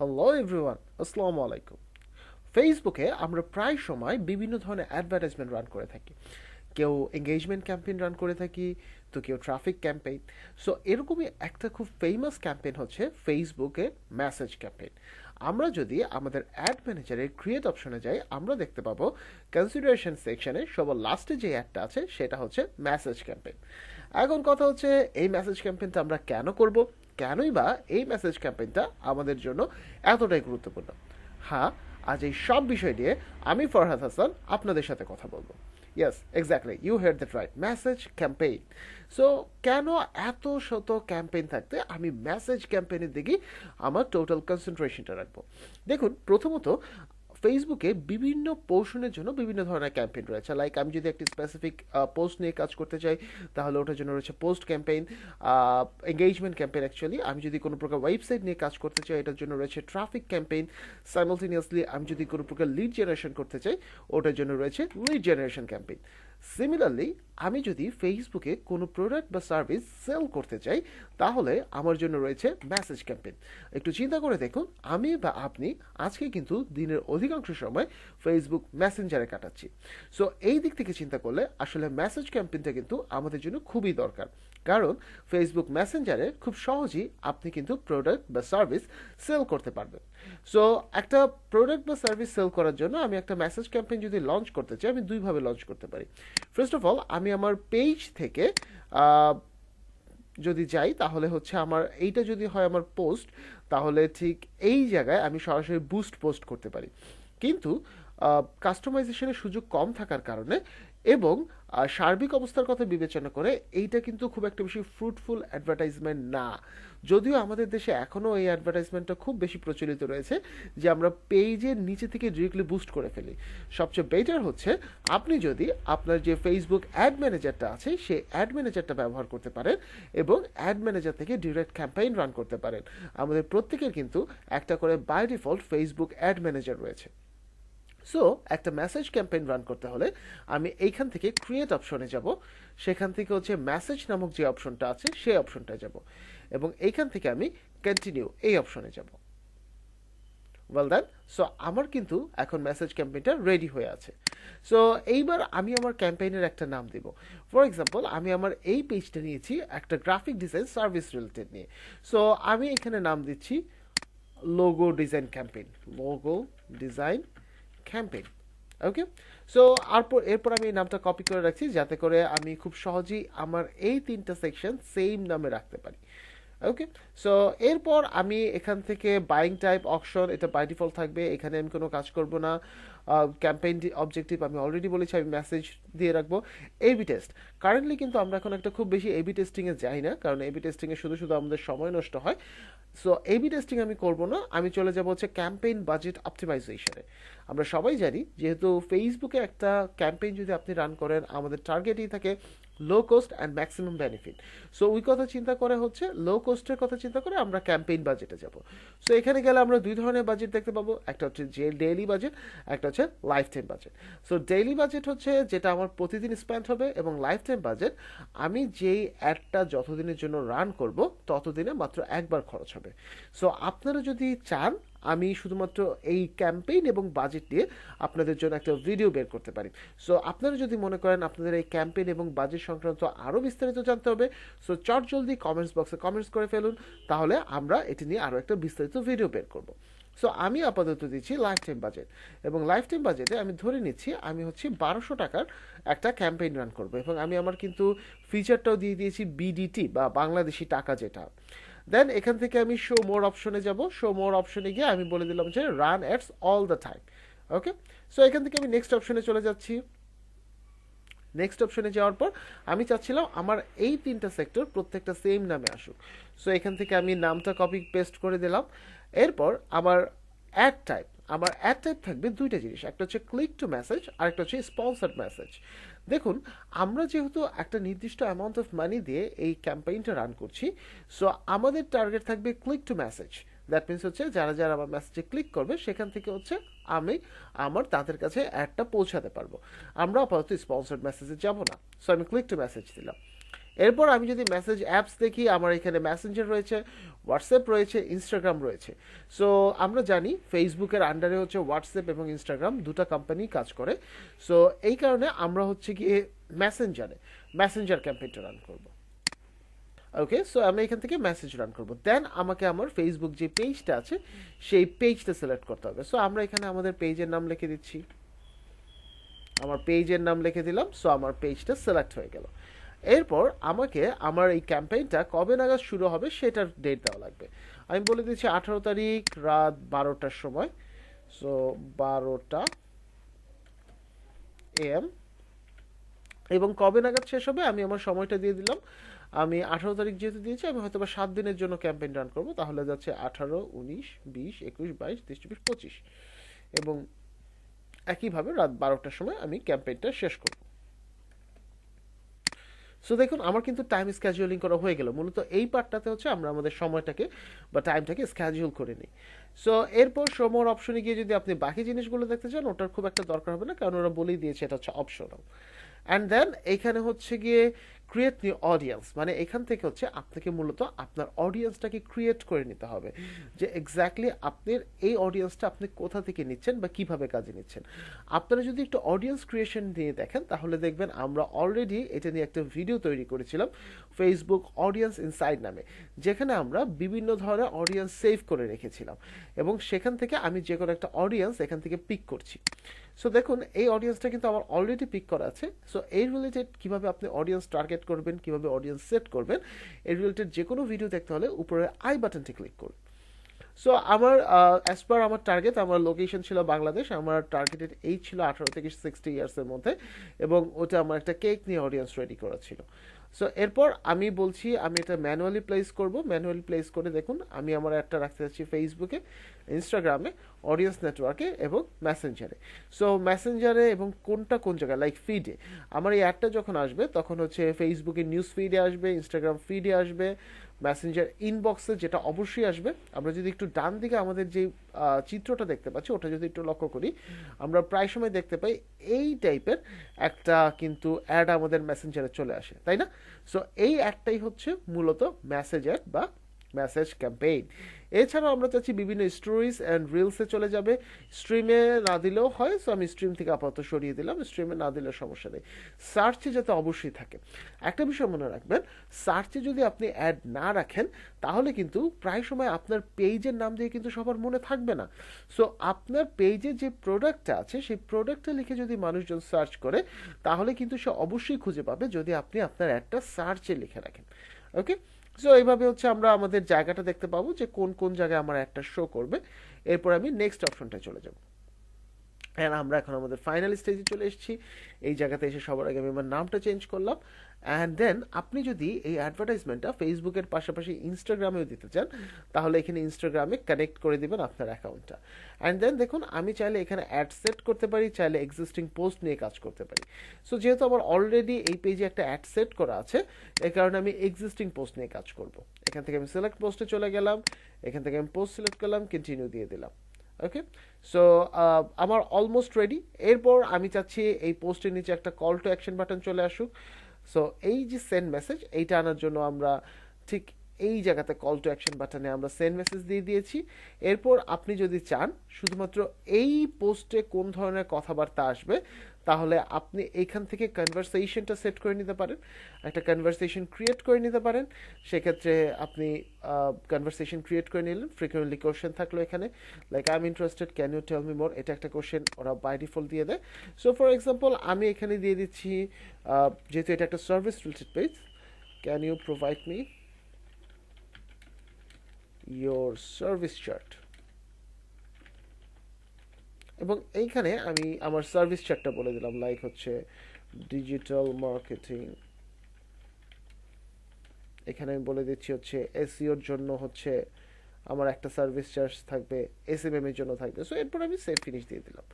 Hello everyone, আসসালামু আলাইকুম। ফেসবুকে আমরা প্রায় সময় বিভিন্ন ধরনের অ্যাডভার্টাইজমেন্ট রান করে থাকি। কেউ এঙ্গেজমেন্ট ক্যাম্পেইন রান করে থাকি, তো কেউ ট্রাফিক ক্যাম্পেইন। সো এরকমই একটা খুব ফেমাস ক্যাম্পেইন হচ্ছে ফেসবুকে মেসেজ ক্যাম্পেইন। আমরা যদি আমাদের অ্যাড ম্যানেজারের ক্রিয়েট অপশনে যাই, আমরা দেখতে পাবো কনসিডারেশন সেকশনে সবার লাস্টে যে অ্যাডটা আছে সেটা হচ্ছে মেসেজ ক্যাম্পেইন। এখন কথা হচ্ছে, এই মেসেজ ক্যাম্পেইনটা আমরা কেন করব, কেনই বা এই মেসেজ ক্যাম্পেইনটা আমাদের জন্য এতটাই গুরুত্বপূর্ণ। হ্যাঁ, আজ এই সব বিষয় নিয়ে আমি ফরহাদ হাসান আপনাদের সাথে কথা বলবো। Yes, exactly, you hear that right, message campaign. So কেন এত শত ক্যাম্পেইন থাকতে আমি মেসেজ ক্যাম্পেইনের দিকে আমার টোটাল কনসেন্ট্রেশনটা রাখবো? দেখুন, প্রথমত ফেসবুকে বিভিন্ন পোর্শনের জন্য বিভিন্ন ধরনের ক্যাম্পেইন রয়েছে। লাইক আমি যদি একটি স্পেসিফিক পোস্ট নিয়ে কাজ করতে চাই, তাহলে ওটার জন্য রয়েছে post campaign, engagement campaign. Actually আমি যদি কোনো প্রকার ওয়েবসাইট নিয়ে কাজ করতে চাই, এটার জন্য রয়েছে ট্রাফিক ক্যাম্পেইন। সাইমালটেনিয়াসলি আমি যদি কোনো প্রকার লিড জেনারেশন করতে চাই, ওটার জন্য রয়েছে লিড জেনারেশন ক্যাম্পেইন। সিমিলারলি, আমি যদি ফেসবুকে কোনো প্রোডাক্ট বা সার্ভিস সেল করতে চাই, তাহলে আমার জন্য রয়েছে মেসেজ ক্যাম্পেইন। একটু চিন্তা করে দেখুন, আমি বা আপনি আজকে কিন্তু দিনের অধিকাংশ সময় ফেসবুক মেসেঞ্জারে কাটাচ্ছি। সো এই দিক থেকে চিন্তা করলে আসলে মেসেজ ক্যাম্পেইনটা কিন্তু আমাদের জন্য খুবই দরকার। কারণ ফেসবুক মেসেঞ্জারে খুব সহজেই আপনি কিন্তু প্রোডাক্ট বা সার্ভিস সেল করতে পারবেন। সো একটা প্রোডাক্ট বা সার্ভিস সেল করার জন্য আমি একটা মেসেজ ক্যাম্পেইন যদি লঞ্চ করতে চাই, আমি দুইভাবে লঞ্চ করতে পারি। ফার্স্ট অফ অল, আমি আমার পেজ থেকে আহ, যদি যাই, তাহলে হচ্ছে আমার এইটা যদি হয় আমার পোস্ট, তাহলে ঠিক এই জায়গায় আমি সরাসরি বুস্ট পোস্ট করতে পারি। কিন্তু কাস্টমাইজেশনের সুযোগ কম থাকার কারণে এবং সার্বিক অবস্থার কথা বিবেচনা করে এইটা কিন্তু খুব একটা বেশি ফ্রুটফুল অ্যাডভার্টাইজমেন্ট না। যদিও আমাদের দেশে এখনও এই অ্যাডভার্টাইজমেন্টটা খুব বেশি প্রচলিত রয়েছে যে আমরা পেজের নিচে থেকে ডিরেক্টলি বুস্ট করে ফেলি। সবচেয়ে বেটার হচ্ছে আপনি যদি আপনার যে ফেসবুক অ্যাড ম্যানেজারটা আছে সেই অ্যাড ম্যানেজারটা ব্যবহার করতে পারেন এবং অ্যাড ম্যানেজার থেকে ডিরেক্ট ক্যাম্পেইন রান করতে পারেন। আমাদের প্রত্যেকের কিন্তু একটা করে by default Facebook ad manager রয়েছে। সো একটা মেসেজ ক্যাম্পেইন রান করতে হলে আমি এইখান থেকে ক্রিয়েট অপশনে যাব, সেখান থেকে হচ্ছে মেসেজ নামক যে অপশনটা আছে সেই অপশনটায় যাব, এবং এইখান থেকে আমি কন্টিনিউ এই অপশনে যাব। ওয়েল দেন, সো আমার কিন্তু এখন মেসেজ ক্যাম্পেইনটা রেডি হয়ে আছে। সো এইবার আমি আমার ক্যাম্পেইনের একটা নাম দিব। ফর এক্সাম্পল, আমি আমার এই পেজটা নিয়েছি একটা গ্রাফিক ডিজাইন সার্ভিস রিলেটেড নিয়ে। সো আমি এখানে নাম দিচ্ছি logo design campaign, logo design campaign. Okay. So এরপর আমি এই নামটা কপি করে রাখছি, যাতে করে আমি খুব সহজেই আমার এই তিনটা সেকশন সেম নামে রাখতে পারি। ওকে। সো এরপর আমি এখান থেকে বাইং টাইপ অকশন, এটা বাই ডিফল্ট থাকবে, এখানে আমি কোনো কাজ করব না। ক্যাম্পেইন অবজেক্টিভ আমি অলরেডি বলেছি, আমি মেসেজ দিয়ে রাখবো। এবি টেস্ট, কারেন্টলি কিন্তু আমরা এখন একটা খুব বেশি এবি টেস্টিংয়ে যাই না, কারণ এবি টেস্টিংয়ে শুধু শুধু আমাদের সময় নষ্ট হয়। সো এবি টেস্টিং আমি করব না, আমি চলে যাব হচ্ছে ক্যাম্পেইন বাজেট অপটিমাইজেশনে। আমরা সবাই জানি, যেহেতু ফেসবুকে একটা ক্যাম্পেইন যদি আপনি রান করেন, আমাদের টার্গেটই থাকে low cost and maximum benefit. So ওই কথা চিন্তা করে হচ্ছে লো কস্টের কথা চিন্তা করে আমরা ক্যাম্পেইন বাজেটে যাব। সো এখানে গেলে আমরা দুই ধরনের বাজেট দেখতে পাবো, একটা হচ্ছে যে ডেইলি বাজেট, একটা হচ্ছে life time budget. So daily budget হচ্ছে যেটা আমার প্রতিদিন স্পেন্ড হবে, এবং লাইফ টাইম বাজেট আমি যেই অ্যাডটা যতদিনের জন্য রান করব ততদিনে মাত্র একবার খরচ হবে। সো আপনারা যদি চান, আমি শুধুমাত্র এই ক্যাম্পেইন এবং বাজেট দিয়ে আপনাদের জন্য একটা ভিডিও বের করতে পারি। সো আপনারা যদি মনে করেন আপনাদের এই ক্যাম্পেইন এবং বাজেট সংক্রান্ত আরও বিস্তারিত জানতে হবে, সো চট জলদি কমেন্টস বক্সে কমেন্টস করে ফেলুন, তাহলে আমরা এটি নিয়ে আরও একটা বিস্তারিত ভিডিও বের করব। সো আমি আপাতত দিচ্ছি লাইফ টাইম বাজেট, এবং লাইফ টাইম বাজেটে আমি ধরে নিচ্ছি আমি হচ্ছে 1200 টাকার একটা ক্যাম্পেইন রান করব, এবং আমি আমার কিন্তু ফিচারটাও দিয়ে দিয়েছি বিডিটি বা বাংলাদেশি টাকা যেটা। দেন এখান থেকে আমি শো মোর অপশনে যাব, শো মোর অপশনে গিয়ে আমি বলে দিলাম যে run ads all the time. Okay. So এখান থেকে আমি নেক্সট অপশনে চলে যাচ্ছি। নেক্সট অপশনে যাওয়ার পর আমি চাচ্ছিলাম আমার এই তিনটা সেক্টর প্রত্যেকটা সেম নামে আসুক। সো এখান থেকে আমি নামটা কপি পেস্ট করে দিলাম। এরপর আমার অ্যাড টাইপ থাকবে দুইটা জিনিস, একটা হচ্ছে ক্লিক টু মেসেজ আর একটা হচ্ছে স্পন্সার্ড মেসেজ। দেখুন, আমরা যেহেতু একটা নির্দিষ্ট অ্যামাউন্ট অফ মানি দিয়ে এই ক্যাম্পেইনটা রান করছি, সো আমাদের টার্গেট থাকবে click to message. That means হচ্ছে যারা যারা আমার মেসেজে ক্লিক করবে, সেখান থেকে হচ্ছে আমি তাদের কাছে অ্যাডটা পৌঁছাতে পারবো। আমরা আপাতত স্পন্সর্ড মেসেজে যাব না। সো আমি ক্লিক টু মেসেজ দিলাম। এরপর আমি যদি মেসেজ অ্যাপস দেখি, আমার এখানে মেসেঞ্জার রয়েছে, হোয়াটসঅ্যাপ রয়েছে, ইনস্টাগ্রাম রয়েছে। সো আমরা জানি ফেসবুকের আন্ডারে হচ্ছে হোয়াটসঅ্যাপ এবং ইনস্টাগ্রাম দুটো কোম্পানি কাজ করে। সো এই কারণে আমরা হচ্ছে গিয়ে মেসেঞ্জার ক্যাম্পেইনটা রান করব। ওকে, সো আমি এখান থেকে মেসেজ রান করব। দেন আমাকে আমার ফেসবুক যে পেজটা আছে সেই পেজটা সিলেক্ট করতে হবে। সো আমরা এখানে আমাদের পেজের নাম লিখে দিচ্ছি, আমার পেজের নাম লিখে দিলাম। সো আমার পেজটা সিলেক্ট হয়ে গেল। এরপর আমাকে আমার এই ক্যাম্পেইনটা কবে নাগাদ শুরু হবে সেটার ডেট দেওয়া লাগবে। আমি বলে দিচ্ছি 18 তারিখ রাত 12টার সময়। সো 12টা AM। এবং কবে নাগাদ শেষ হবে আমি আমার সময়টা দিয়ে দিলাম। আমি 18 তারিখ যেহেতু দিয়েছি, আমি হয়তো বা 7 দিনের জন্য ক্যাম্পেইন রান করবো। তাহলে যাচ্ছে 18, 19, 20, 21, 22, 23, 24, 25। এবং একইভাবে রাত 12টার সময় আমি ক্যাম্পেইনটা শেষ করব। সো দেখুন আমার কিন্তু টাইম স্ক্যাজুয়ালিং করা হয়ে গেল। মূলত এই পার্টটাতে হচ্ছে আমরা আমাদের সময়টাকে বা টাইমটাকে স্ক্যাজুয়াল করে নিই। সো এরপর সময়ের অপশনে গিয়ে যদি আপনি বাকি জিনিসগুলো দেখতে চান, ওটার খুব একটা দরকার হবে না, কারণ ওরা বলেই দিয়েছে এটা হচ্ছে অপশনাল। অ্যান্ড দেন এইখানে হচ্ছে গিয়ে ক্রিয়েট নিউ অডিয়েন্স, মানে এখান থেকে হচ্ছে আপনাকে মূলত আপনার অডিয়েন্সটাকে ক্রিয়েট করে নিতে হবে, যে এক্স্যাক্টলি আপনার এই অডিয়েন্সটা আপনি কোথা থেকে নিচ্ছেন বা কিভাবে কাজে নিচ্ছেন। আপনারা যদি একটু অডিয়েন্স ক্রিয়েশন নিয়ে দেখেন তাহলে দেখবেন আমরা অলরেডি এটা নিয়ে একটা ভিডিও তৈরি করেছিলাম ফেসবুক অডিয়েন্স ইনসাইড নামে, যেখানে আমরা বিভিন্ন ধরনের অডিয়েন্স সেভ করে রেখেছিলাম এবং সেখান থেকে আমি যে কোনো একটা অডিয়েন্স এখান থেকে পিক করছি। সো দেখুন এই অডিয়েন্সটা কিন্তু আমার অলরেডি পিক করা আছে। সো এই রিলেটেড কীভাবে আপনি অডিয়েন্স টার্গেট করবেন, কীভাবে অডিয়েন্স সেট করবেন, এই রিলেটেড যে কোনো ভিডিও দেখতে হলে উপরে আই বাটনটি ক্লিক করুন। সো আমার অ্যাজ পার আমার টার্গেট, আমার লোকেশন ছিল বাংলাদেশ, আমার টার্গেটেড এইজ ছিল 18 থেকে 60 ইয়ার্সের মধ্যে, এবং ওটা আমার একটা কেক নিয়ে অডিয়েন্স রেডি করা ছিল। সো এরপর আমি বলছি আমি এটা ম্যানুয়ালি প্লেস করব। ম্যানুয়ালি প্লেস করে দেখুন আমি আমার অ্যাডটা রাখতে চাচ্ছি ফেসবুকে, ইনস্টাগ্রামে, অডিয়েন্স নেটওয়ার্কে এবং মেসেঞ্জারে। সো মেসেঞ্জারে এবং কোনটা কোন জায়গায়, লাইক ফিডে, আমার এই অ্যাডটা যখন আসবে তখন হচ্ছে ফেসবুকে নিউজ ফিডে আসবে, ইনস্টাগ্রাম ফিডে আসবে, মেসেঞ্জার ইনবক্সে যেটা অবশ্যই আসবে। আমরা যদি একটু ডান দিকে আমাদের যে চিত্রটা দেখতে পাচ্ছি ওটা যদি একটু লক্ষ্য করি, আমরা প্রায় সময় দেখতে পাই এই টাইপের একটা কিন্তু অ্যাড আমাদের মেসেঞ্জারে চলে আসে, তাই না? সো এই অ্যাডটাই হচ্ছে মূলত মেসেজ অ্যাড বা মেসেজ ক্যাম্পেইন। এছাড়াও আমরা চাচ্ছি বিভিন্ন স্টোরিজ অ্যান্ড রিলসে চলে যাবে। স্ট্রিমে না দিলেও হয়, সো আমি স্ট্রিম থেকে আপাতত সরিয়ে দিলাম, স্ট্রিমে না দিলে সমস্যা নেই। সার্চে যাতে অবশ্যই থাকে। একটা বিষয় মনে রাখবেন, সার্চে যদি আপনি অ্যাড না রাখেন তাহলে কিন্তু প্রায় সময় আপনার পেজের নাম দিয়ে কিন্তু সবার মনে থাকবে না। সো আপনার পেজে যে প্রোডাক্টটা আছে সেই প্রোডাক্টটা লিখে যদি মানুষজন সার্চ করে তাহলে কিন্তু সে অবশ্যই খুঁজে পাবে যদি আপনি আপনার অ্যাডটা সার্চে লিখে রাখেন। ওকে, সো এইভাবে হচ্ছে আমরা আমাদের জায়গাটা দেখতে পাবো যে কোন কোন জায়গায় আমার একটা শো করবে। এরপর আমি নেক্সট অপশনটায় চলে যাব। হ্যাঁ, আমরা এখন আমাদের ফাইনাল স্টেজে চলে এসেছি। এই জায়গাতে এসে সবার আগে আমি আমার নামটা চেঞ্জ করলাম। অ্যান্ড দেন আপনি যদি এই অ্যাডভার্টাইজমেন্টটা ফেসবুকের পাশাপাশি ইনস্টাগ্রামেও দিতে চান তাহলে এখানে ইনস্টাগ্রামে কানেক্ট করে দিবেন আপনার অ্যাকাউন্টটা। অ্যান্ড দেন দেখুন আমি চাইলে এখানে অ্যাড সেট করতে পারি, চাইলে এক্সিস্টিং পোস্ট নিয়ে কাজ করতে পারি। সো যেহেতু আমার অলরেডি এই পেজে একটা অ্যাড সেট করা আছে এই কারণে আমি এক্সিস্টিং পোস্ট নিয়ে কাজ করব। এখান থেকে আমি সিলেক্ট পোস্টে চলে গেলাম, এখান থেকে আমি পোস্ট সিলেক্ট করলাম, কন্টিনিউ দিয়ে দিলাম। ওকে, সো আমার অলমোস্ট রেডি। এরপর আমি চাচ্ছি এই পোস্টের নিচে একটা কল টু অ্যাকশন বাটন চলে আসুক। সো এই যে সেন্ড মেসেজ এইটা আনার জন্য আমরা ঠিক এই জায়গাতে কল টু অ্যাকশন বাটনে আমরা সেন্ড মেসেজ দিয়ে দিয়েছি। এরপর আপনি যদি চান শুধুমাত্র এই পোস্টে কোন ধরনের কথাবার্তা আসবে তাহলে আপনি এইখান থেকে কনভারসেশনটা সেট করে নিতে পারেন, একটা কনভারসেশন ক্রিয়েট করে নিতে পারেন। সেক্ষেত্রে আপনি কনভারসেশন ক্রিয়েট করে নিলেন, ফ্রিকুয়েন্টলি কোশ্চেন থাকলো এখানে, like I am interested, can you tell me more, এটা একটা কোশ্চেন ওরা বাই ডিফল্ট দিয়ে দেয়। সো ফর এক্সাম্পল আমি এখানে দিয়ে দিচ্ছি, যেহেতু এটা একটা service related page, can you provide me your service chart, এবং এইখানে আমি আমার সার্ভিস চার্টটা বলে দিলাম, লাইক হচ্ছে ডিজিটাল মার্কেটিং। এখানে আমি বলে দিচ্ছি হচ্ছে এসইওর জন্য হচ্ছে আমার একটা সার্ভিস চার্জ থাকবে, এসএমএম এর জন্য থাকবে। সো এরপর আমি সেভ ফিনিশ দিয়ে দিলাম।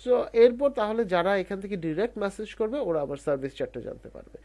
সো এরপর তাহলে যারা এখান থেকে ডিরেক্ট মেসেজ করবে ওরা আমার সার্ভিস চার্টটা জানতে পারবে।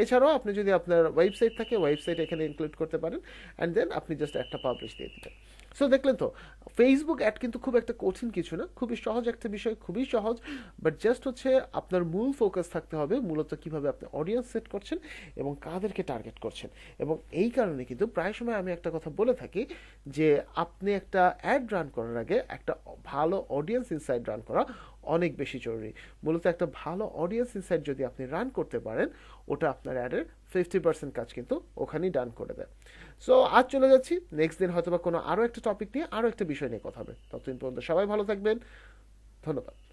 এছাড়াও আপনি যদি আপনার ওয়েবসাইট থাকে ওয়েবসাইট এখানে ইনক্লুড করতে পারেন, অ্যান্ড দেন আপনি জাস্ট একটা পাবলিশ দিয়ে দিবেন। সো দেখলেন তো, ফেসবুক অ্যাড কিন্তু খুব একটা কঠিন কিছু না, খুবই সহজ একটা বিষয়, খুবই সহজ। বাট জাস্ট হচ্ছে আপনার মূল ফোকাস থাকতে হবে মূলত কিভাবে আপনি অডিয়েন্স সেট করছেন এবং কাদেরকে টার্গেট করছেন। এবং এই কারণে কিন্তু প্রায় সময় আমি একটা কথা বলে থাকি যে আপনি একটা অ্যাড রান করার আগে একটা ভালো অডিয়েন্স ইনসাইট রান করা অনেক বেশি জরুরি। মূলত একটা ভালো অডিয়েন্স ইনসাইট যদি আপনি রান করতে পারেন, ওটা আপনার অ্যাডের 50% কাজ কিন্তু ওখানেই ডান করে দেয়। সো আজ চলে যাচ্ছি, নেক্সট দিন হয়তো বা কোনো আরও একটা টপিক নিয়ে, আরও একটা বিষয় নিয়ে কথা হবে। ততদিন পর্যন্ত সবাই ভালো থাকবেন, ধন্যবাদ।